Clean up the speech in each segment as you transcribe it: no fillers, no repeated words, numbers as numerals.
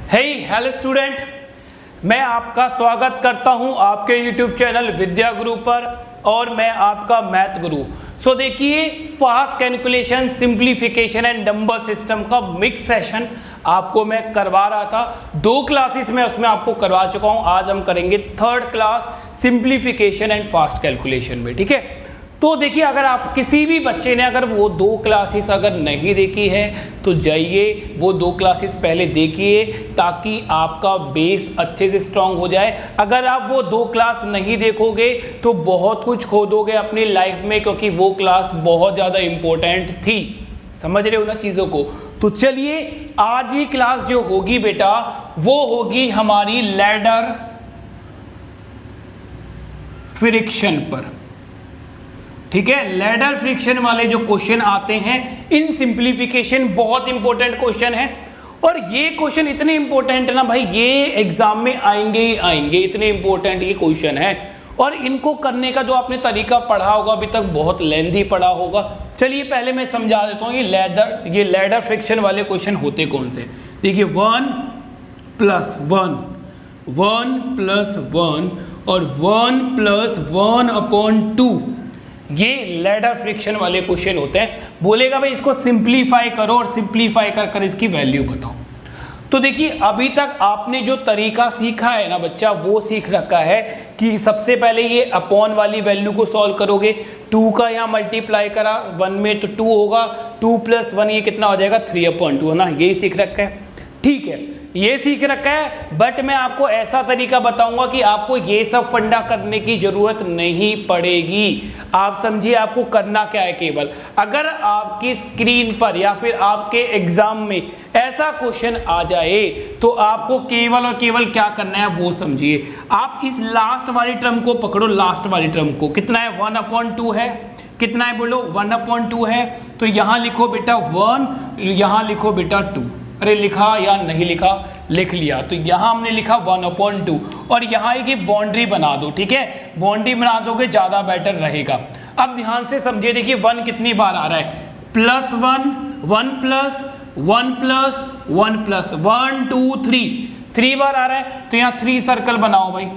Hello student, मैं आपका स्वागत करता हूं आपके YouTube चैनल विद्या गुरु पर और मैं आपका मैथ गुरु। देखिए, fast calculation, simplification and number system का मिक्स सेशन आपको मैं करवा रहा था। 2 क्लासेस में उसमें आपको करवा चुका हूं। आज हम करेंगे 3rd class simplification and fast calculation में। ठीक है, तो देखिए, अगर आप किसी भी बच्चे ने अगर वो 2 क्लासेस अगर नहीं देखी है तो जाइए वो 2 क्लासेस पहले देखिए ताकि आपका बेस अच्छे से स्ट्रांग हो जाए। अगर आप वो 2 क्लास नहीं देखोगे तो बहुत कुछ खो दोगे अपनी लाइफ में, क्योंकि वो क्लास बहुत ज़्यादा इम्पोर्टेंट थी। समझ रहे हो ना चीज़ों को। तो चलिए, आज ही क्लास जो होगी बेटा वो होगी हमारी लैडर फ्रिक्शन पर। ठीक है, लैडर फ्रिक्शन वाले जो क्वेश्चन आते हैं इन सिंप्लीफिकेशन बहुत इंपॉर्टेंट क्वेश्चन है। और ये क्वेश्चन इतने इंपॉर्टेंट है ना भाई, ये एग्जाम में आएंगे ही आएंगे, इतने इंपॉर्टेंट ये क्वेश्चन है। और इनको करने का जो आपने तरीका पढ़ा होगा अभी तक बहुत लेंथी पढ़ा होगा। चलिए पहले मैं समझा देता हूँ ये लैडर फ्रिक्शन वाले क्वेश्चन होते कौन से। देखिए 1 + 1 1 + 1 और 1 + 1/2 ये लैडर फ्रिक्शन वाले क्वेश्चन होते हैं। बोलेगा भाई इसको सिंप्लीफाई करो और सिंप्लीफाई कर इसकी वैल्यू बताओ। तो देखिए, अभी तक आपने जो तरीका सीखा है ना बच्चा, वो सीख रखा है कि सबसे पहले ये अपॉन वाली वैल्यू को सॉल्व करोगे। 2 का यहाँ मल्टीप्लाई करा 1 में तो 2 होगा, 2 + 1 ये कितना हो जाएगा 3/2 है ना, यही सीख रखा है। ठीक है, ये सीख रखा है, बट मैं आपको ऐसा तरीका बताऊंगा कि आपको ये सब फंडा करने की जरूरत नहीं पड़ेगी। आप समझिए आपको करना क्या है। केवल अगर आपकी स्क्रीन पर या फिर आपके एग्जाम में ऐसा क्वेश्चन आ जाए तो आपको केवल और केवल क्या करना है वो समझिए। आप इस लास्ट वाली टर्म को पकड़ो। लास्ट वाली टर्म को कितना है 1/2 है। कितना है बोलो 1/2 है। तो यहां लिखो बेटा 1, यहां लिखो बेटा 2। अरे लिखा या नहीं लिखा, लिख लिया। तो यहां हमने लिखा 1/2 और यहां एक बाउंड्री बना दो। ठीक है, बाउंड्री बना दोगे ज्यादा बेटर रहेगा। अब ध्यान से समझिए, देखिए 1 कितनी बार आ रहा है, +1 1 + 1 + 1 + 1 2 3 बार आ रहा है। तो यहाँ 3 सर्कल बनाओ भाई,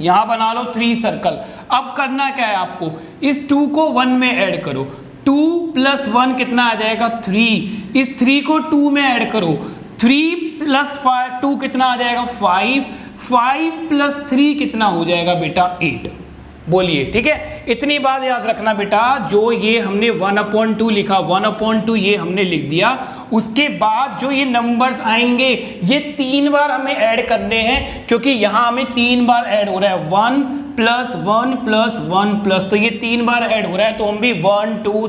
यहां बना लो 3 सर्कल। अब करना क्या है आपको, इस 2 को 1 में ऐड करो। 2 + 1 कितना आ जाएगा 3। इस 3 को 2 में ऐड करो। 3 + 2 कितना आ जाएगा 5। 5 + 3 कितना हो जाएगा बेटा 8। बोलिए। ठीक है, इतनी बात याद रखना बेटा। जो ये हमने 1/2 लिखा, 1/2 ये हमने लिख दिया। उसके बाद जो ये नंबर्स आएंगे ये 3 बार हमें ऐड करने हैं, क्योंकि यहां हमें 3 बार ऐड हो रहा है। 1 + 1 + 1 तो ये 3 बार ऐड हो रहा है। तो हम भी 1 2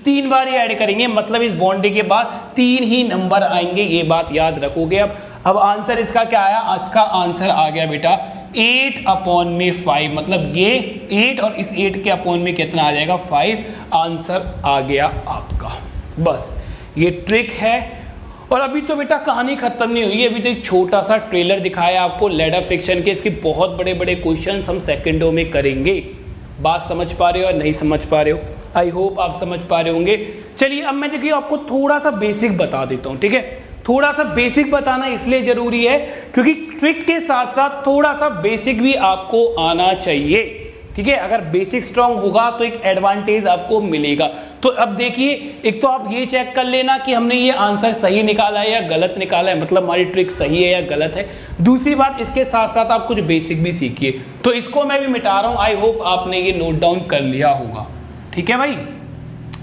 3 बार ही ऐड करेंगे, मतलब इस बाउंड्री के बाद 3 ही नंबर आएंगे। ये बात याद रखोगे। अब आंसर इसका क्या आया, इसका आंसर आ गया बेटा 8/5। मतलब ये 8 और इस 8 के अपॉन में कितना आ जाएगा 5। आंसर आ गया आपका। बस ये ट्रिक है। और अभी तो बेटा कहानी खत्म नहीं हुई, अभी तो एक छोटा सा ट्रेलर दिखाया आपको लैडर फ्रिक्शन के। इसके बहुत बड़े बड़े क्वेश्चंस हम सेकंडों में करेंगे। बात समझ पा रहे हो या नहीं समझ पा रहे हो? आई होप आप समझ पा रहे होंगे। चलिए अब मैं देखिए आपको थोड़ा सा बेसिक बता देता हूँ। ठीक है, थोड़ा सा बेसिक बताना इसलिए जरूरी है क्योंकि ट्रिक के साथ साथ थोड़ा सा बेसिक भी आपको आना चाहिए। ठीक है, अगर बेसिक स्ट्रांग होगा तो एक एडवांटेज आपको मिलेगा। तो अब देखिए, एक तो आप ये चेक कर लेना कि हमने ये आंसर सही निकाला है या गलत निकाला है, मतलब हमारी ट्रिक सही है या गलत है। दूसरी बात, इसके साथ साथ आप कुछ बेसिक भी सीखिए। तो इसको मैं भी मिटा रहा हूं। आई होप आपने ये नोट डाउन कर लिया होगा। ठीक है भाई,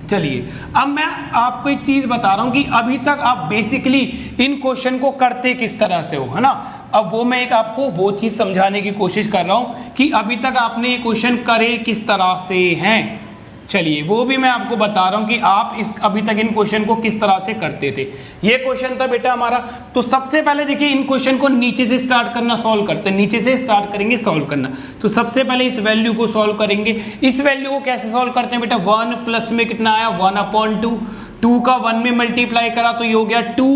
चलिए अब मैं आपको एक चीज बता रहा हूं कि अभी तक आप बेसिकली इन क्वेश्चन को करते किस तरह से हो, है ना। अब वो मैं एक आपको वो चीज समझाने की कोशिश कर रहा हूं कि अभी तक आपने ये क्वेश्चन करे किस तरह से हैं। चलिए वो भी मैं आपको बता रहा हूं कि आप इस अभी तक इन क्वेश्चन को किस तरह से करते थे। ये क्वेश्चन था बेटा हमारा। तो सबसे पहले देखिए इन क्वेश्चन को नीचे से स्टार्ट करना, सॉल्व करते हैं। नीचे से स्टार्ट करेंगे सॉल्व करना। तो सबसे पहले इस वैल्यू को सॉल्व करेंगे। इस वैल्यू को कैसे सॉल्व करते हैं बेटा, 1 प्लस में कितना आया 1/2। 2 का 1 में मल्टीप्लाई करा तो ये हो गया 2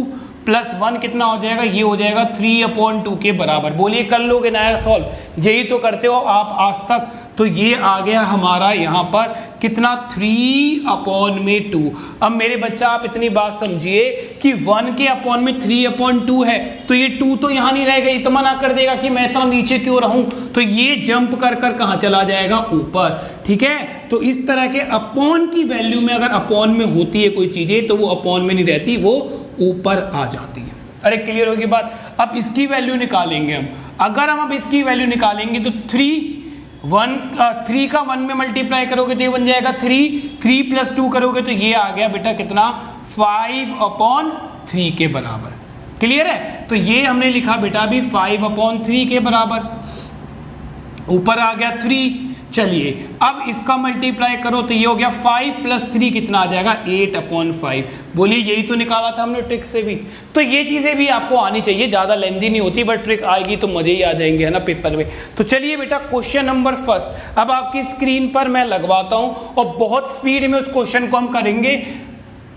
+ 1 कितना हो जाएगा, ये हो जाएगा 3/2 के बराबर। बोलिए कर लोगे ना यार सॉल्व? यही तो करते हो आप आज तक। तो ये आ गया हमारा यहाँ पर कितना 3/2। अब मेरे बच्चा आप इतनी बात समझिए कि 1 के अपॉन में 3/2 है, तो ये 2 तो यहाँ नहीं रहेगा, ये तो मना कर देगा कि मैं इतना नीचे क्यों रहूं, तो ये जंप कर कर कहाँ चला जाएगा, ऊपर। ठीक है, तो इस तरह के अपॉन की वैल्यू में अगर अपॉन में होती है कोई चीजें तो वो अपॉन में नहीं रहती, वो ऊपर आ जाती है। अरे क्लियर होगी बात। अब इसकी वैल्यू निकालेंगे हम, अगर हम अब इसकी वैल्यू निकालेंगे तो 3 का 1 में मल्टीप्लाई करोगे तो ये बन जाएगा 3 + 2 करोगे तो ये आ गया बेटा कितना 5/3 के बराबर। क्लियर है, तो ये हमने लिखा बेटा अभी 5/3 के बराबर, ऊपर आ गया 3। चलिए अब इसका मल्टीप्लाई करो तो ये हो गया 5 + 3 कितना आ जाएगा 8/5। बोलिए यही तो निकाला था हमने ट्रिक से भी। तो ये चीजें भी आपको आनी चाहिए, ज्यादा लेंथी नहीं होती, बट ट्रिक आएगी तो मजे ही आ जाएंगे, है ना, पेपर में। तो चलिए बेटा क्वेश्चन नंबर फर्स्ट अब आपकी स्क्रीन पर मैं लगवाता हूं और बहुत स्पीड में उस क्वेश्चन को हम करेंगे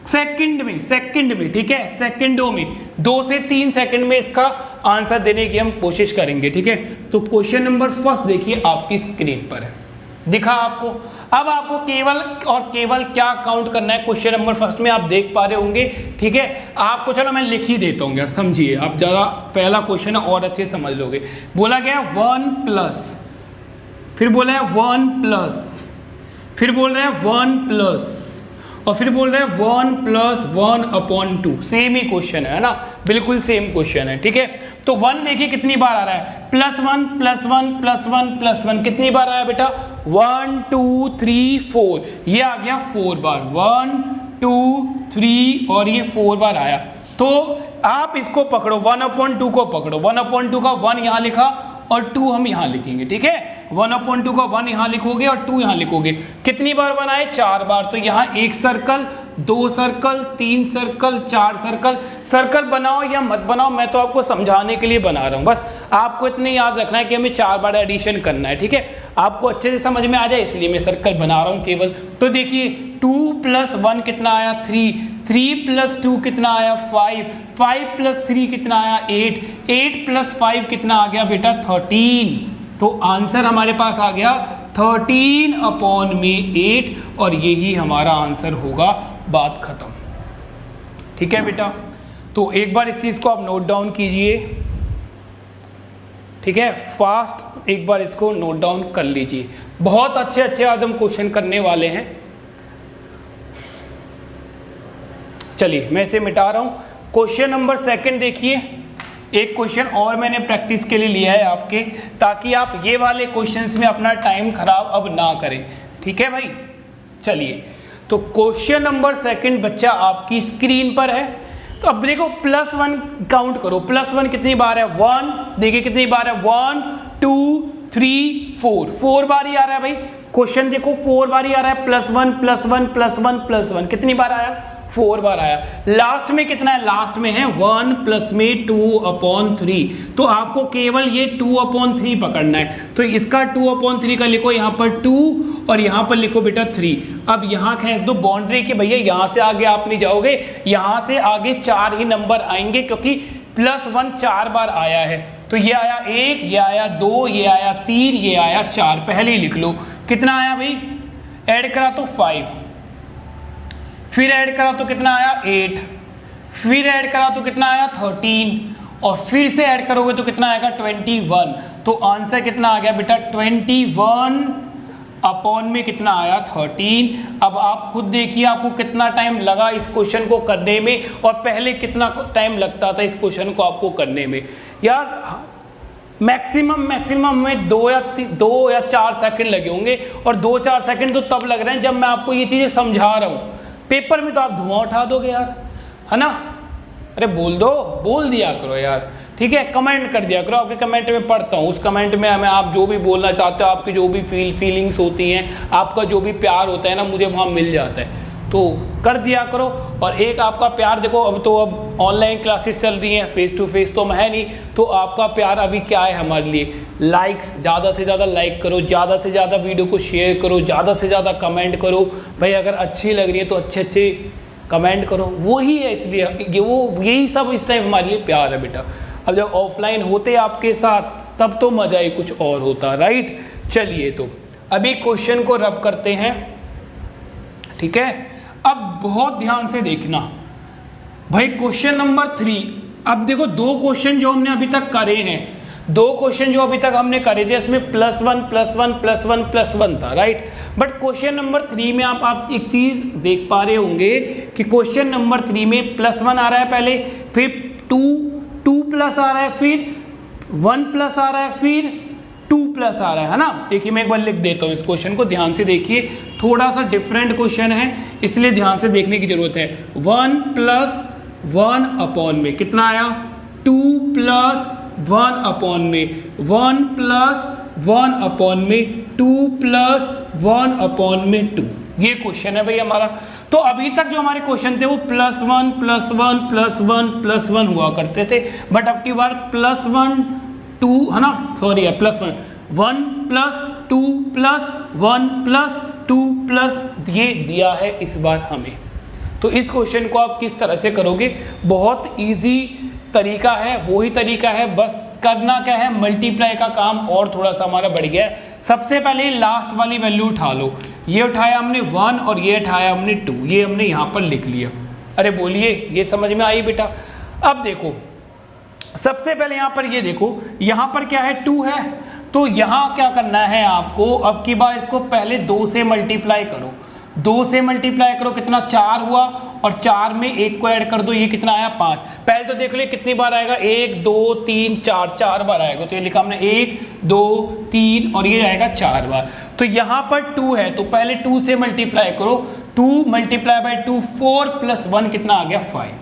सेकंड में, ठीक है, सेकंडों में 2 से 3 सेकंड में इसका आंसर देने की हम कोशिश करेंगे। ठीक है, तो क्वेश्चन नंबर फर्स्ट देखिए आपकी स्क्रीन पर है, दिखा आपको। अब आपको केवल और केवल क्या काउंट करना है क्वेश्चन नंबर फर्स्ट में, आप देख पा रहे होंगे। ठीक है, आपको चलो मैं लिख ही देता हूँ यार, समझिए आप जरा, पहला क्वेश्चन है और अच्छे समझ लोगे। बोला गया 1+, फिर बोला है 1+, फिर बोल रहे हैं 1+, और फिर बोल रहे हैं 1 + 1/2। सेम ही क्वेश्चन है ना, बिल्कुल सेम क्वेश्चन है। ठीक है, तो 1 देखिए कितनी बार आ रहा है, +1 +1 +1 +1 कितनी बार आया बेटा 1 2 3 4, ये आ गया 4 बार, 1 2 3 और ये 4 बार आया। तो आप इसको पकड़ो, 1/2 को पकड़ो, 1/2 का 1 यहाँ लिखा और 2 हम यहाँ लिखेंगे। ठीक है, 1/2 का 1 यहाँ लिखोगे और 2 यहाँ लिखोगे। कितनी बार बनाए 4 बार, तो यहाँ 1 circle, 2 circle, 3 circle, 4 circle. Circle बनाओ या मत बनाओ, मैं तो आपको समझाने के लिए बना रहा हूँ, बस आपको इतने याद रखना है कि हमें 4 बार एडिशन करना है। ठीक है, आपको अच्छे से समझ में आ जाए इसलिए मैं सर्कल बना रहा हूँ केवल। तो देखिए 2 + 1 कितना आया 3 + 2 कितना आया 5 + 3 कितना आया 8 + 5 कितना आ गया बेटा 13। तो आंसर हमारे पास आ गया 13/8 और यही हमारा आंसर होगा, बात खत्म। ठीक है बेटा, तो एक बार इस चीज को आप नोट डाउन कीजिए। ठीक है, फास्ट एक बार इसको नोट डाउन कर लीजिए। बहुत अच्छे आज हम क्वेश्चन करने वाले हैं। चलिए मैं इसे मिटा रहा हूं। क्वेश्चन नंबर सेकंड देखिए, एक क्वेश्चन और मैंने प्रैक्टिस के लिए लिया है आपके, ताकि आप ये वाले क्वेश्चंस में अपना टाइम खराब अब ना करें। ठीक है भाई, चलिए तो क्वेश्चन नंबर सेकंड बच्चा आपकी स्क्रीन पर है। तो अब देखो +1 काउंट करो, +1 कितनी बार है 1, देखिए कितनी बार है 1 2 3 4 बार ही आ रहा है भाई। क्वेश्चन देखो 4 बार ही आ रहा है, +1 +1 +1 +1 कितनी बार आया 4 बार आया। लास्ट में कितना है, लास्ट में है 1 + में 2/3। तो आपको केवल ये 2/3 पकड़ना है। तो इसका 2/3 का लिखो, यहाँ पर 2 और यहाँ पर लिखो बेटा 3। अब यहाँ खींच दो बाउंड्री के भैया, यहाँ से आगे आप नहीं जाओगे, यहाँ से आगे 4 ही नंबर आएंगे क्योंकि +1 4 बार आया है। तो ये आया 1, ये आया 2, ये आया 3, ये आया 4। पहले ही लिख लो कितना आया भाई, ऐड करा तो 5, फिर ऐड करा तो कितना आया 8, फिर ऐड करा तो कितना आया 13 और फिर से ऐड करोगे तो कितना आएगा 21। तो आंसर कितना आ गया बेटा 21/में कितना आया 13। अब आप खुद देखिए आपको कितना टाइम लगा इस क्वेश्चन को करने में और पहले कितना टाइम लगता था इस क्वेश्चन को आपको करने में। यार मैक्सिमम में 2 या 4 सेकंड लगे होंगे, और 2-4 सेकंड तो तब लग रहे हैं जब मैं आपको ये चीजें समझा रहा हूँ। पेपर में तो आप धुआं उठा दोगे यार, है ना। अरे बोल दिया करो यार, ठीक है, कमेंट कर दिया करो। आपके कमेंट में पढ़ता हूँ, उस कमेंट में हमें आप जो भी बोलना चाहते हो, आपकी जो भी फीलिंग्स होती हैं, आपका जो भी प्यार होता है ना, मुझे वहाँ मिल जाता है, तो कर दिया करो। और एक आपका प्यार देखो, अब ऑनलाइन क्लासेस चल रही हैं, फेस टू फेस तो है नहीं, तो आपका प्यार अभी क्या है हमारे लिए, लाइक्स, ज़्यादा से ज़्यादा लाइक करो, ज़्यादा से ज़्यादा वीडियो को शेयर करो, ज़्यादा से ज़्यादा कमेंट करो भाई। अगर अच्छी लग रही है तो अच्छे कमेंट करो, वही है। इसलिए यही सब इस टाइम हमारे लिए प्यार है बेटा। अब जब ऑफलाइन होते आपके साथ तब तो मज़ा ही कुछ और होता, राइट। चलिए तो अभी क्वेश्चन को रब करते हैं, ठीक है। अब बहुत ध्यान से देखना भाई, क्वेश्चन नंबर 3। अब देखो दो क्वेश्चन जो हमने अभी तक करे हैं, दो क्वेश्चन जो अभी तक हमने करे थे उसमें +1 +1 +1 +1 था, राइट। बट क्वेश्चन नंबर 3 में आप एक चीज देख पा रहे होंगे कि क्वेश्चन नंबर 3 में +1 आ रहा है पहले, फिर 2 प्लस आ रहा है, फिर 1 प्लस आ रहा है, फिर 2 प्लस आ रहा है ना। देखिए मैं एक बार लिख देता हूँ इस क्वेश्चन को, ध्यान से देखिए, थोड़ा सा डिफरेंट क्वेश्चन है इसलिए ध्यान से देखने की जरूरत है। 1 + 1 अपॉन में कितना आया, 2 + 1 अपॉन में 1 + 1 अपॉन में 2 + 1 अपॉन में 2, ये क्वेश्चन है भाई हमारा। तो अभी तक जो हमारे क्वेश्चन थे वो +1 +1 +1 +1 हुआ करते थे, बट अब की बार +1 2 है ना, सॉरी है +1 1 + 2 + 1 + 2 + ये दिया है इस बार हमें। तो इस क्वेश्चन को आप किस तरह से करोगे, बहुत इजी तरीका है, वही तरीका है, बस करना क्या है, मल्टीप्लाई का काम और थोड़ा सा हमारा बढ़ गया है। सबसे पहले लास्ट वाली वैल्यू उठा लो, ये उठाया हमने 1 और ये उठाया हमने 2, ये हमने यहाँ पर लिख लिया। अरे बोलिए ये समझ में आई बेटा। अब देखो सबसे पहले यहाँ पर ये देखो, यहाँ पर क्या है 2 है, तो यहाँ क्या करना है आपको, अब की बार इसको पहले 2 से मल्टीप्लाई करो, 2 से मल्टीप्लाई करो, कितना 4 हुआ, और 4 में 1 को ऐड कर दो, ये कितना आया 5। पहले तो देख लो कितनी बार आएगा, 1 2 3 4, 4 बार आएगा। तो ये लिखा हमने 1 2 3 और ये आएगा 4 बार। तो यहाँ पर 2 है तो पहले 2 से मल्टीप्लाई करो, 2 × 2 4 + 1 कितना आ गया 5।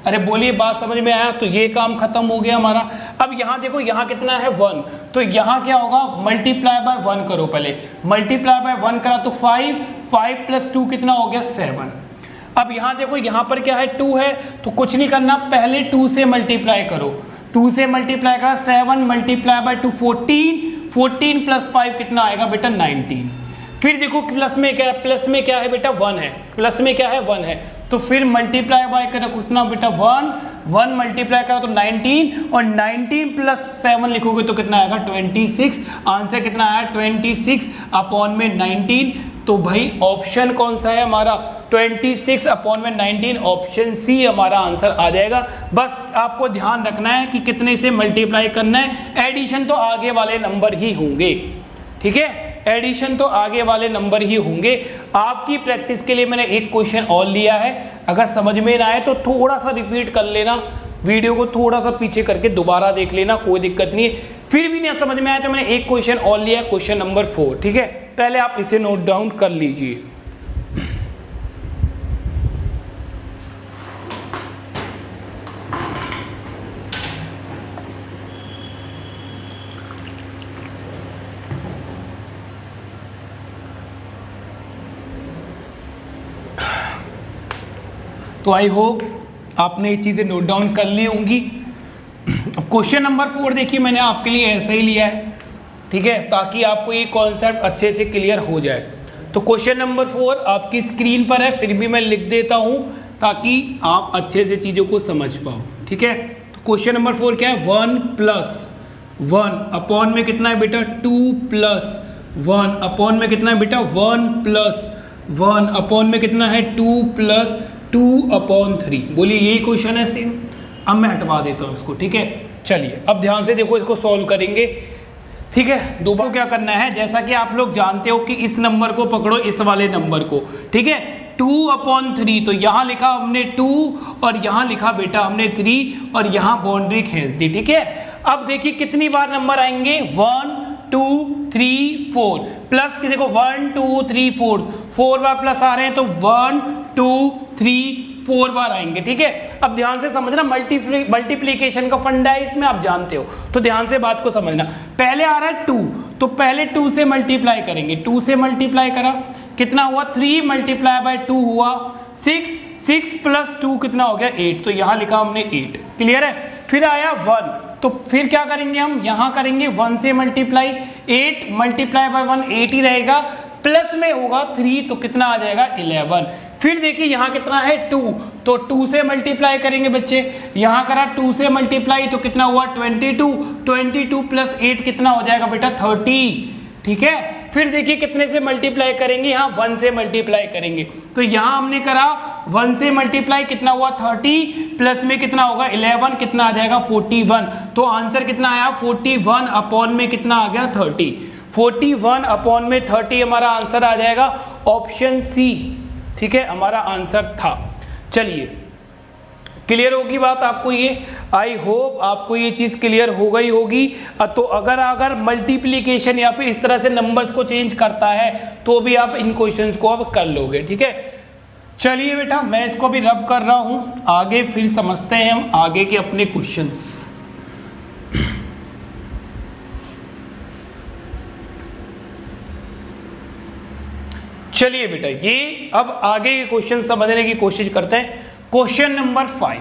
अरे बोलिए बात समझ में आया। तो ये काम खत्म हो गया हमारा। अब यहाँ देखो यहाँ कितना है 1, तो यहाँ क्या होगा, मल्टीप्लाई बाय 1 करो, पहले मल्टीप्लाई बाय 1 करा तो 5 + 2 कितना हो गया 7। अब यहाँ देखो यहाँ पर क्या है 2 है, तो कुछ नहीं करना, पहले 2 से मल्टीप्लाई करो, 2 से मल्टीप्लाई करा 7 × 2 14, 14 + 5 कितना आएगा बेटा 19। फिर देखो प्लस में क्या है, प्लस में क्या है बेटा 1 है, प्लस में क्या है 1 है, तो फिर मल्टीप्लाई बाय करो कितना बेटा 1 मल्टीप्लाई करो तो 19, और 19 + 7 लिखोगे तो कितना आएगा 26। आंसर कितना आया 26 अपॉन में 19। तो भाई ऑप्शन कौन सा है हमारा, 26 अपॉन में 19, ऑप्शन सी हमारा आंसर आ जाएगा। बस आपको ध्यान रखना है कि कितने से मल्टीप्लाई करना है, एडिशन तो आगे वाले नंबर ही होंगे, ठीक है, एडिशन तो आगे वाले नंबर ही होंगे। आपकी प्रैक्टिस के लिए मैंने एक क्वेश्चन और लिया है, अगर समझ में ना आए तो थोड़ा सा रिपीट कर लेना, वीडियो को थोड़ा सा पीछे करके दोबारा देख लेना, कोई दिक्कत नहीं है। फिर भी नहीं समझ में आया तो मैंने एक क्वेश्चन और लिया है, क्वेश्चन नंबर 4, ठीक है, पहले आप इसे नोट डाउन कर लीजिए। तो आई होप आपने ये चीज़ें नोट डाउन कर ली होंगी। अब क्वेश्चन नंबर 4 देखिए मैंने आपके लिए ऐसा ही लिया है, ठीक है, ताकि आपको ये कॉन्सेप्ट अच्छे से क्लियर हो जाए। तो क्वेश्चन नंबर 4 आपकी स्क्रीन पर है, फिर भी मैं लिख देता हूँ ताकि आप अच्छे से चीज़ों को समझ पाओ, ठीक है। तो क्वेश्चन नंबर 4 क्या है, 1 + 1 अपॉन में कितना है बेटा 2 + 1 अपॉन में कितना है बेटा 1 + 1 अपॉन में कितना है 2 + 2/3। बोलिए यही क्वेश्चन है सेम। अब मैं हटवा देता हूँ इसको, ठीक है। चलिए अब ध्यान से देखो, इसको सॉल्व करेंगे, ठीक है। दोबारा क्या करना है, जैसा कि आप लोग जानते हो कि इस नंबर को पकड़ो, इस वाले नंबर को, ठीक है, 2/3। तो यहाँ लिखा हमने 2 और यहाँ लिखा बेटा हमने 3 और यहाँ बाउंड्री खींच दी, ठीक है। अब देखिए कितनी बार नंबर आएंगे, 1 2 3 4 प्लस की देखो 1 2 3 4 बार प्लस आ रहे हैं, तो 1 2 3 4 बार आएंगे, ठीक है। अब ध्यान से समझना, मल्टीप्लीकेशन का फंडा है इसमें, आप जानते हो, तो ध्यान से बात को समझना। पहले आ रहा है 2, तो पहले 2 से मल्टीप्लाई करेंगे, 2 से मल्टीप्लाई करा कितना हुआ 3 × 2 हुआ 6, 6 + 2 कितना हो गया 8, तो यहाँ लिखा हमने 8, क्लियर है। फिर आया 1, तो फिर क्या करेंगे हम, यहाँ करेंगे 1 से मल्टीप्लाई, 8 × 1 8 ही रहेगा, प्लस में होगा 3 तो कितना आ जाएगा 11। फिर देखिए यहाँ कितना है 2, तो 2 से मल्टीप्लाई करेंगे बच्चे, यहाँ करा 2 से मल्टीप्लाई तो कितना हुआ 22 + 8 कितना हो जाएगा बेटा 30, ठीक है। फिर देखिए कितने से मल्टीप्लाई करेंगे, यहाँ 1 से मल्टीप्लाई करेंगे। तो यहाँ हमने करा 1 से मल्टीप्लाई, कितना हुआ 30, प्लस में कितना होगा 11, कितना आ जाएगा 41। तो आंसर कितना आया 41 अपॉन में कितना आ गया 30। 41 अपॉन में 30 हमारा आंसर आ जाएगा ऑप्शन सी। ठीक है, हमारा आंसर था। चलिए, क्लियर होगी बात आपको ये? आई होप आपको ये चीज़ क्लियर हो गई होगी। तो अगर मल्टीप्लिकेशन या फिर इस तरह से नंबर्स को चेंज करता है तो भी आप इन क्वेश्चंस को अब कर लोगे। ठीक है, चलिए बेटा, मैं इसको भी रब कर रहा हूँ, आगे फिर समझते हैं हम आगे के अपने क्वेश्चंस। चलिए बेटा, ये अब आगे के क्वेश्चन समझने की कोशिश करते हैं। क्वेश्चन नंबर 5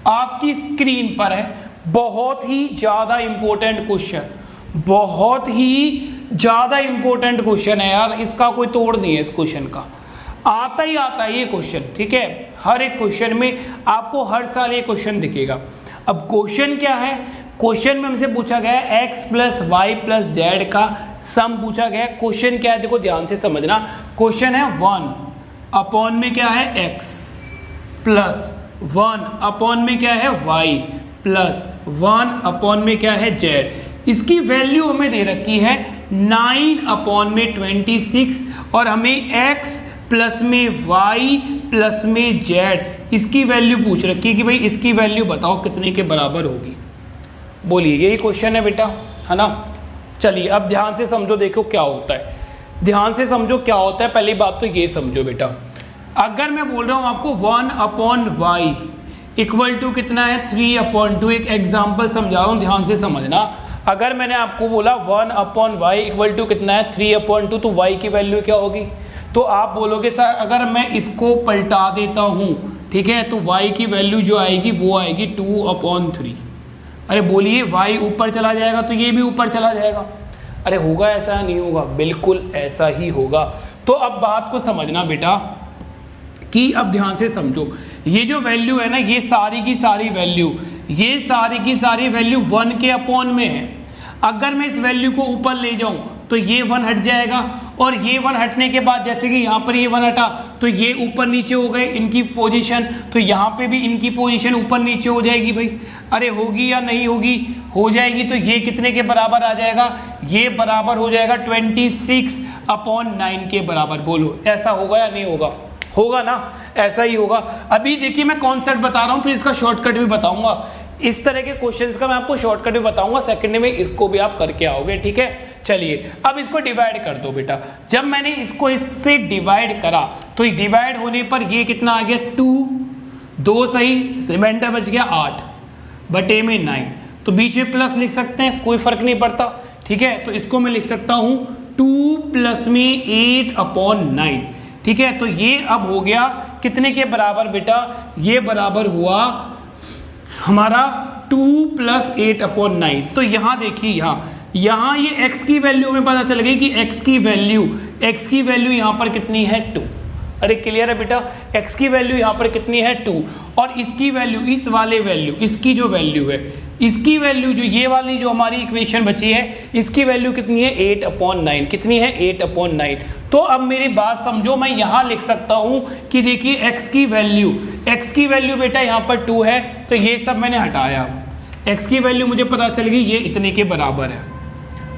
आपकी स्क्रीन पर है। बहुत ही ज्यादा इंपॉर्टेंट क्वेश्चन, बहुत ही ज्यादा इंपॉर्टेंट क्वेश्चन है यार, इसका कोई तोड़ नहीं है। इस क्वेश्चन का आता ही आता है ये क्वेश्चन। ठीक है, हर एक क्वेश्चन में आपको हर साल ये क्वेश्चन दिखेगा। अब क्वेश्चन क्या है? क्वेश्चन में हमसे पूछा गया है x plus y plus z का सम पूछा गया है। क्वेश्चन क्या है देखो ध्यान से समझना। क्वेश्चन है 1 अपॉन में क्या है x प्लस 1 अपॉन में क्या है y प्लस 1 अपॉन में क्या है z। इसकी वैल्यू हमें दे रखी है 9 अपॉन में 26 और हमें x प्लस में y प्लस में z इसकी वैल्यू पूछ रखी है कि भाई इसकी वैल्यू बताओ कितने के बराबर होगी। बोलिए, यही क्वेश्चन है बेटा, है ना? चलिए अब ध्यान से समझो, देखो क्या होता है, ध्यान से समझो क्या होता है। पहली बात तो ये समझो बेटा, अगर मैं बोल रहा हूँ आपको 1 अपॉन वाई इक्वल टू कितना है 3 अपॉन 2, एक एग्जाम्पल समझा रहा हूँ, ध्यान से समझना। अगर मैंने आपको बोला 1 अपॉन वाई इक्वल टू कितना है 3 अपॉन 2, तो वाई की वैल्यू क्या होगी? तो आप बोलोगे सर अगर मैं इसको पलटा देता हूँ, ठीक है, तो वाई की वैल्यू जो आएगी वो आएगी 2 अपॉन 3। अरे बोलिए, y ऊपर चला जाएगा तो ये भी ऊपर चला जाएगा। अरे होगा ऐसा, नहीं होगा? बिल्कुल ऐसा ही होगा। तो अब बात को समझना बेटा कि अब ध्यान से समझो, ये जो वैल्यू है ना, ये सारी की सारी वैल्यू, ये सारी की सारी वैल्यू 1 के अपॉन में है। अगर मैं इस वैल्यू को ऊपर ले जाऊं तो ये 1 हट जाएगा, और ये 1 हटने के बाद जैसे कि यहाँ पर ये 1 हटा तो ये ऊपर नीचे हो गए इनकी पोजीशन, तो यहाँ पे भी इनकी पोजीशन ऊपर नीचे हो जाएगी भाई। अरे होगी या नहीं होगी? हो जाएगी। तो ये कितने के बराबर आ जाएगा? ये बराबर हो जाएगा 26 अपॉन 9 के बराबर। बोलो ऐसा होगा या नहीं होगा? होगा ना, ऐसा ही होगा। अभी देखिए मैं कॉन्सेप्ट बता रहा हूँ, फिर इसका शॉर्टकट भी बताऊंगा। इस तरह के क्वेश्चंस का मैं आपको शॉर्टकट भी बताऊंगा, सेकंड में इसको भी आप करके आओगे। ठीक है, चलिए अब इसको डिवाइड कर दो बेटा। जब मैंने इसको इससे डिवाइड करा तो डिवाइड होने पर ये कितना आ गया 2 सही, रिमाइंडर बच गया 8 बटे में 9। तो बीच में प्लस लिख सकते हैं, कोई फर्क नहीं पड़ता। ठीक है, तो इसको मैं लिख सकता हूं 2 प्लस में 8 अपॉन 9। ठीक है, तो ये अब हो गया कितने के बराबर बेटा? ये बराबर हुआ हमारा 2 प्लस 8 अपॉन 9। तो यहाँ देखिए, यहाँ ये x की वैल्यू में पता चल गई कि x की वैल्यू यहाँ पर कितनी है 2। अरे क्लियर है बेटा? x की वैल्यू यहाँ पर कितनी है 2, और इसकी वैल्यू, इस वाले वैल्यू, इसकी जो वैल्यू है, इसकी वैल्यू जो ये वाली जो हमारी इक्वेशन बची है, इसकी वैल्यू कितनी है 8 अपॉन 9। कितनी है 8 अपॉन 9। तो अब मेरी बात समझो, मैं यहाँ लिख सकता हूँ कि देखिए x की वैल्यू बेटा यहाँ पर 2 है, तो ये सब मैंने हटाया। x की वैल्यू मुझे पता चल गई ये इतने के बराबर है।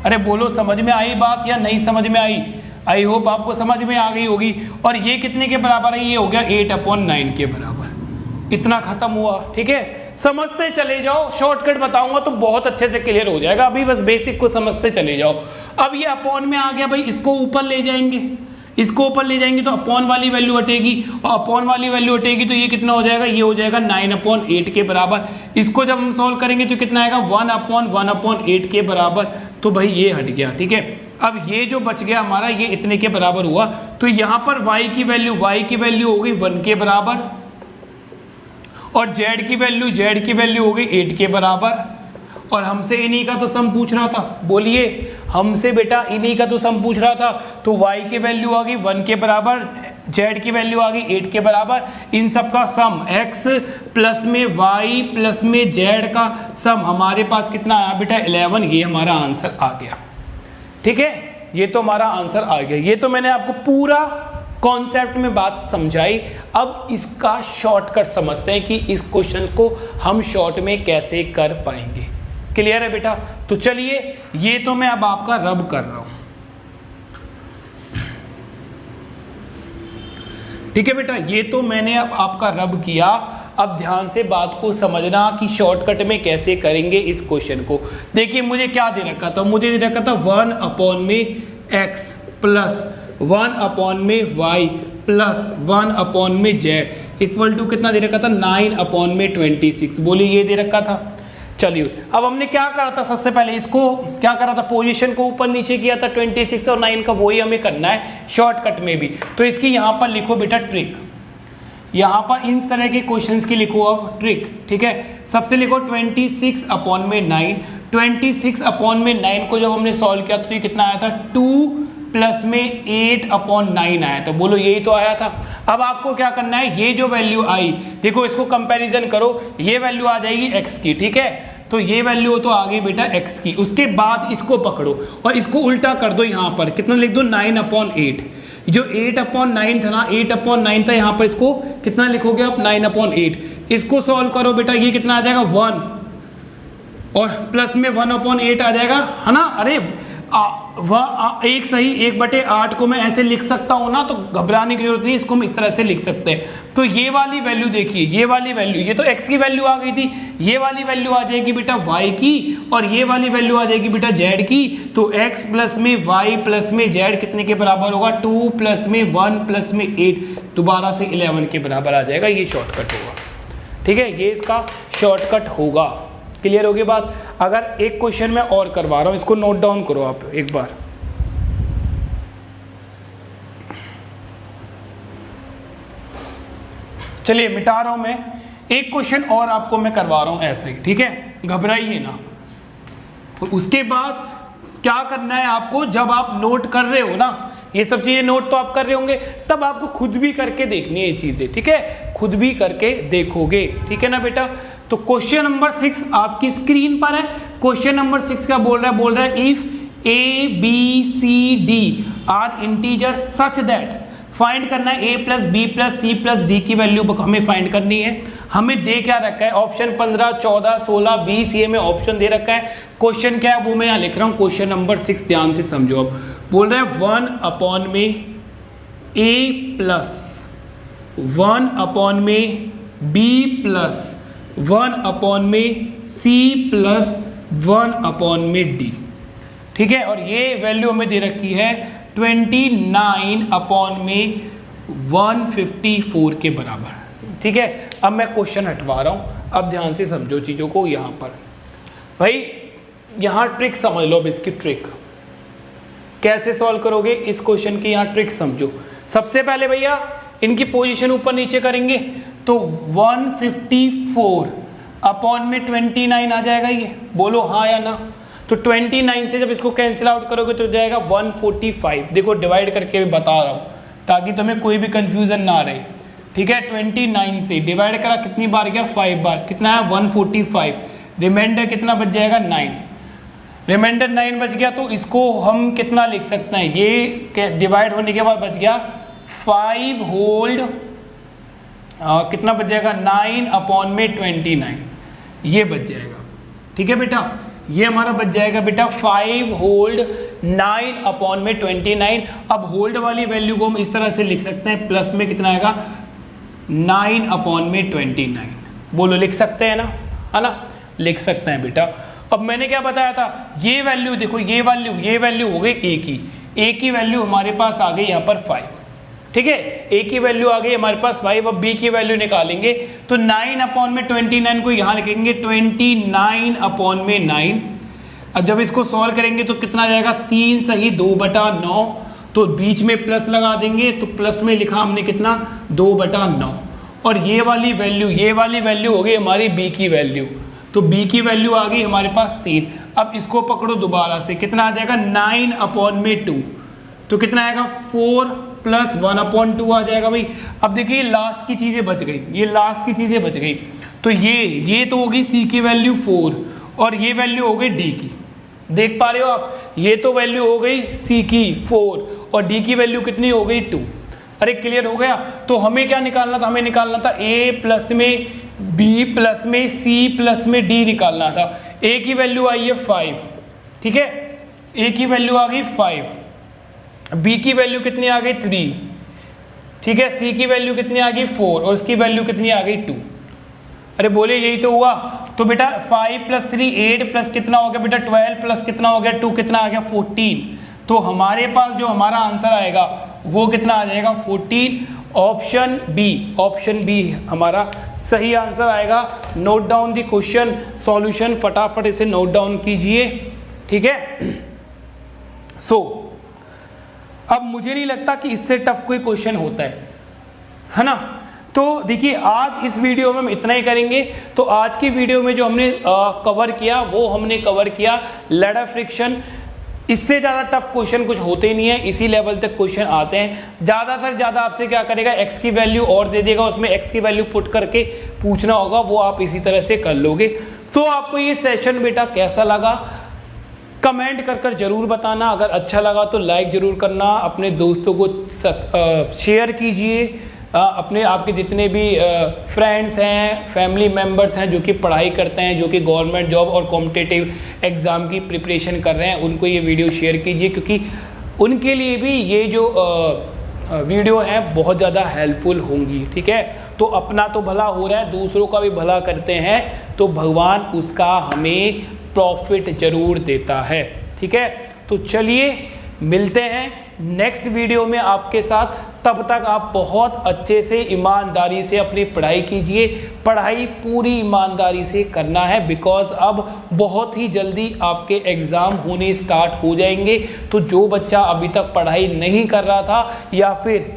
अरे बोलो समझ में आई बात या नहीं समझ में आई? आई होप आपको समझ में आ गई होगी। और ये कितने के बराबर है? ये हो गया 8 अपॉन 9 के बराबर। इतना खत्म हुआ। ठीक है, समझते चले जाओ, शॉर्टकट बताऊंगा तो बहुत अच्छे से क्लियर हो जाएगा। अभी बस बेसिक को समझते चले जाओ। अब ये अपॉन में आ गया भाई, इसको ऊपर ले जाएंगे, इसको ऊपर ले जाएंगे तो अपॉन वाली वैल्यू हटेगी, और अपॉन वाली वैल्यू हटेगी तो ये कितना हो जाएगा? ये हो जाएगा 9 अपॉन 8 के बराबर। इसको जब हम सॉल्व करेंगे तो कितना आएगा? 1 अपॉन 8 के बराबर। तो भाई ये हट गया। ठीक है, अब ये जो बच गया हमारा, ये इतने के बराबर हुआ। तो यहाँ पर y की वैल्यू हो गई 1 के बराबर, और z की वैल्यू हो गई 8 के बराबर। और हमसे इन्हीं का तो सम पूछ रहा था। बोलिए, हमसे बेटा इन्हीं का तो सम पूछ रहा था। तो y की वैल्यू आ गई 1 के बराबर, z की वैल्यू आ गई 8 के बराबर। इन सब का सम x प्लस में y प्लस में z का सम हमारे पास कितना आया बेटा? 11। ये हमारा आंसर आ गया। ठीक है, ये तो हमारा आंसर आ गया। ये तो मैंने आपको पूरा कॉन्सेप्ट में बात समझाई। अब इसका शॉर्टकट समझते हैं कि इस क्वेश्चन को हम शॉर्ट में कैसे कर पाएंगे। क्लियर है बेटा? तो चलिए, ये तो मैं अब आपका रब कर रहा हूं। ठीक है बेटा, ये तो मैंने अब आपका रब किया। अब ध्यान से बात को समझना कि शॉर्टकट में कैसे करेंगे इस क्वेश्चन को। देखिए मुझे क्या दे रखा था, मुझे दे रखा था 1 में x प्लस 1 में y प्लस 1 में z इक्वल टू कितना दे रखा था, 9 में 26। बोलिए ये दे रखा था। चलिए अब हमने क्या करा था, सबसे पहले इसको क्या करा था, पोजीशन को ऊपर नीचे किया था 26 और 9 का, वही हमें करना है शॉर्टकट में भी। तो इसकी यहाँ पर लिखो बेटा ट्रिक, यहाँ पर इन तरह के क्वेश्चंस की लिखो अब ट्रिक। ठीक है, सबसे लिखो 26 में 9। 26 में 9 को जब हमने सॉल्व किया तो ये कितना आया था, 2 प्लस में 8/9 आया था। बोलो यही तो आया था। अब आपको क्या करना है, ये जो वैल्यू आई, देखो इसको कंपैरिजन करो, ये वैल्यू आ जाएगी x की। ठीक है, तो ये वैल्यू तो आ गई बेटा x की। उसके बाद इसको पकड़ो और इसको उल्टा कर दो, यहाँ पर कितना लिख दो, 9/8। जो 8/9 था ना, 8/9 था, यहाँ पर इसको कितना लिखोगे आप, 9/8। इसको सॉल्व करो बेटा, ये कितना आ जाएगा 1 और प्लस में 1/8 आ जाएगा, है ना। अरे एक सही 1/8 को मैं ऐसे लिख सकता हूँ ना, तो घबराने की जरूरत नहीं, इसको हम इस तरह से लिख सकते हैं। तो ये वाली वैल्यू देखिए, ये वाली वैल्यू, ये तो x की वैल्यू आ गई थी, ये वाली वैल्यू आ जाएगी बेटा y की, और ये वाली वैल्यू आ जाएगी बेटा z की। तो x प्लस में y प्लस में z कितने के बराबर होगा, 2 प्लस में 1 प्लस में 8, दोबारा से 11 के बराबर आ जाएगा। ये शॉर्टकट होगा। ठीक है, ये इसका शॉर्टकट होगा। क्लियर होगी बात? अगर एक क्वेश्चन मैं और करवा रहा हूं, इसको नोट डाउन करो आप एक बार। चलिए मिटा रहा हूं मैं, एक क्वेश्चन और आपको मैं करवा रहा हूं ऐसे ही। ठीक है, घबराइए ना। उसके बाद क्या करना है आपको, जब आप नोट कर रहे हो ना, ये सब चीजें नोट तो आप कर रहे होंगे, तब आपको खुद भी करके देखनी है ये चीजें। ठीक है, खुद भी करके देखोगे। ठीक है ना बेटा? तो क्वेश्चन नंबर 6 आपकी स्क्रीन पर है। क्वेश्चन नंबर 6 का बोल रहा है if a b c d are integer such that, find करना है a plus b plus c plus d की वैल्यू हमें फाइंड करनी है। हमें दे क्या रखा है, ऑप्शन 15, 14, 16, 20 ये में ऑप्शन दे रखा है। क्वेश्चन क्या है वो मैं यहाँ लिख रहा हूँ, क्वेश्चन नंबर 6 ध्यान से समझो। अब बोल रहे हैं 1 में a प्लस 1 में b प्लस 1 में c प्लस 1 में d। ठीक है, और ये वैल्यू हमें दे रखी है 29 में 154 के बराबर। ठीक है, अब मैं क्वेश्चन हटवा रहा हूं, अब ध्यान से समझो चीजों को। यहां पर भाई यहां ट्रिक समझ लो। अब इसकी ट्रिक कैसे सॉल्व करोगे इस क्वेश्चन की, यहां ट्रिक समझो। सबसे पहले भैया इनकी पोजीशन ऊपर नीचे करेंगे तो 154 में 29 आ जाएगा। ये बोलो हाँ या ना। तो 29 से जब इसको कैंसिल आउट करोगे तो जाएगा 145। देखो डिवाइड करके भी बता रहा हूँ ताकि तुम्हें कोई भी कंफ्यूजन ना रहे। ठीक है, 29 से डिवाइड करा कितनी बार गया, 5 बार। कितना है 145। रिमाइंडर कितना बच जाएगा 9। रिमाइंडर 9 बच गया तो इसको हम कितना लिख सकते हैं, ये डिवाइड होने के बाद बच गया 5 होल्ड कितना बच जाएगा 9 में 29, ये बच जाएगा। ठीक है बेटा, ये हमारा बच जाएगा बेटा 5 होल्ड 9 में 29। अब होल्ड वाली वैल्यू को हम इस तरह से लिख सकते हैं, प्लस में कितना आएगा 9 में 29। बोलो लिख सकते हैं ना, है ना, लिख सकते हैं बेटा। अब मैंने क्या बताया था, ये वैल्यू देखो, ये वैल्यू हो गई a की वैल्यू हमारे पास आ गई यहाँ पर 5। ठीक है, a की वैल्यू आ गई हमारे पास 5। अब b की वैल्यू निकालेंगे तो 9 में 29 को यहाँ लिखेंगे 29 में 9। अब जब इसको सॉल्व करेंगे तो कितना जाएगा, 3 सही 2/9, तो बीच में प्लस लगा देंगे तो प्लस में लिखा हमने कितना 2/9। और ये वाली वैल्यू हो गई हमारी b की वैल्यू, तो b की वैल्यू आ गई हमारे पास 3। अब इसको पकड़ो दोबारा से, कितना आ जाएगा 9 में 2, तो कितना आएगा 4 प्लस 1/2 आ जाएगा भाई। अब देखिए लास्ट की चीजें बच गई, तो ये तो होगी c की वैल्यू 4 और ये वैल्यू हो गई d की। देख पा रहे हो आप, ये तो वैल्यू हो गई सी की 4 और डी की वैल्यू कितनी हो गई 2। अरे क्लियर हो गया। तो हमें क्या निकालना था, हमें निकालना था ए प्लस में बी प्लस में सी प्लस में डी निकालना था। ए की वैल्यू आई है 5, ठीक है, ए की वैल्यू आ गई 5, बी की वैल्यू कितनी आ गई 3, ठीक है, सी की वैल्यू कितनी आ गई 4 और उसकी वैल्यू कितनी आ गई 2। अरे बोले यही तो हुआ। तो बेटा 5 प्लस 3 8 प्लस कितना हो गया बेटा 12 प्लस कितना हो गया 2 कितना आ गया 14। तो हमारे पास जो हमारा आंसर आएगा वो कितना आ जाएगा 14। ऑप्शन बी हमारा सही आंसर आएगा। Note down the question solution, फटाफट इसे नोट डाउन कीजिए, ठीक है। अब मुझे नहीं लगता कि इससे टफ कोई क्वेश्चन होता है ना। तो देखिए आज इस वीडियो में हम इतना ही करेंगे। तो आज की वीडियो में जो हमने कवर किया वो हमने कवर किया लैडर फ्रिक्शन। इससे ज़्यादा टफ क्वेश्चन कुछ होते ही नहीं है, इसी लेवल तक क्वेश्चन आते हैं। ज़्यादा से ज़्यादा आपसे क्या करेगा, x की वैल्यू और दे देगा, उसमें x की वैल्यू पुट करके पूछना होगा, वो आप इसी तरह से कर लोगे। तो आपको ये सेशन बेटा कैसा लगा कमेंट कर कर जरूर बताना। अगर अच्छा लगा तो लाइक जरूर करना, अपने दोस्तों को शेयर कीजिए, अपने आपके जितने भी फ्रेंड्स हैं, फैमिली मेम्बर्स हैं जो कि पढ़ाई करते हैं, जो कि गवर्नमेंट जॉब और कॉम्पिटिटिव एग्ज़ाम की प्रिपरेशन कर रहे हैं, उनको ये वीडियो शेयर कीजिए, क्योंकि उनके लिए भी ये जो वीडियो है बहुत ज़्यादा हेल्पफुल होंगी, ठीक है। तो अपना तो भला हो रहा है, दूसरों का भी भला करते हैं तो भगवान उसका हमें प्रॉफिट जरूर देता है, ठीक है। तो चलिए मिलते हैं नेक्स्ट वीडियो में आपके साथ। तब तक आप बहुत अच्छे से ईमानदारी से अपनी पढ़ाई कीजिए। पढ़ाई पूरी ईमानदारी से करना है, बिकॉज अब बहुत ही जल्दी आपके एग्ज़ाम होने स्टार्ट हो जाएंगे। तो जो बच्चा अभी तक पढ़ाई नहीं कर रहा था या फिर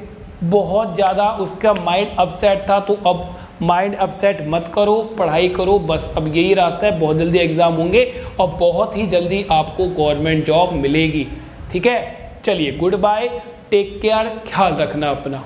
बहुत ज़्यादा उसका माइंड अपसेट था, तो अब माइंड अपसेट मत करो, पढ़ाई करो, बस अब यही रास्ता है। बहुत जल्दी एग्ज़ाम होंगे और बहुत ही जल्दी आपको गवर्नमेंट जॉब मिलेगी, ठीक है। चलिए गुड बाय, टेक केयर, ख्याल रखना अपना।